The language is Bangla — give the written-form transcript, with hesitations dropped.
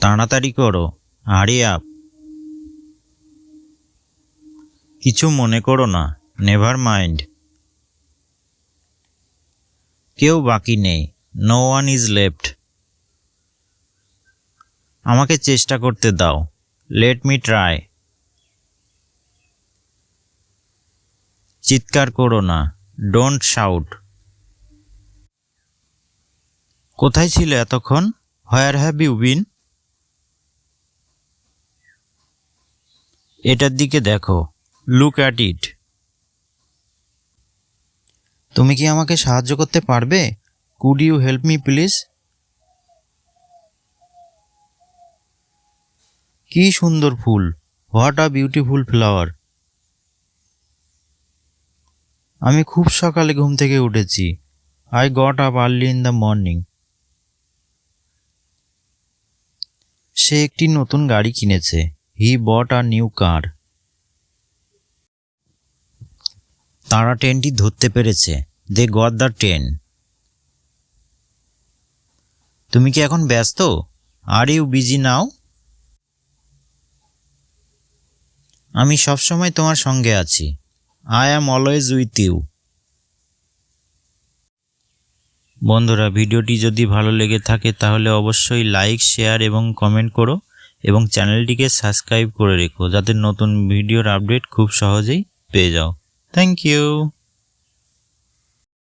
তাড়াতাড়ি করো, হারি আপ। কিছু মনে করো না, নেভার মাইন্ড। কেউ বাকি নেই, নো ওয়ান ইজ লেফট। আমাকে চেষ্টা করতে দাও, লেট মি ট্রাই। চিৎকার করো না, ডোন্ট শাউট। কোথায় ছিলে এতক্ষণ? Where have you been? এটার দিকে দেখো, লুক অ্যাট ইট। তুমি কি আমাকে সাহায্য করতে পারবে? Could you help me please? কি সুন্দর ফুল, হোয়াট আ বিউটিফুল ফ্লাওয়ার। আমি খুব সকালে ঘুম থেকে উঠেছি, I got up early in the morning. সে একটি নতুন গাড়ি কিনেছে, হি বট আ নিউ কার। তারা ট্রেনটি ধরতে পেরেছে, দে গট দ্য ট্রেন। তুমি কি এখন ব্যস্ত? Are you busy now? আমি সবসময় তোমার সঙ্গে আছি, I am always with you. বন্ধুরা, ভিডিওটি যদি ভালো লেগে থাকে তাহলে অবশ্যই লাইক, শেয়ার এবং কমেন্ট করো এবং চ্যানেলটিকে সাবস্ক্রাইব করে রেখো যাতে নতুন ভিডিওর আপডেট খুব সহজেই পেয়ে যাও। Thank you.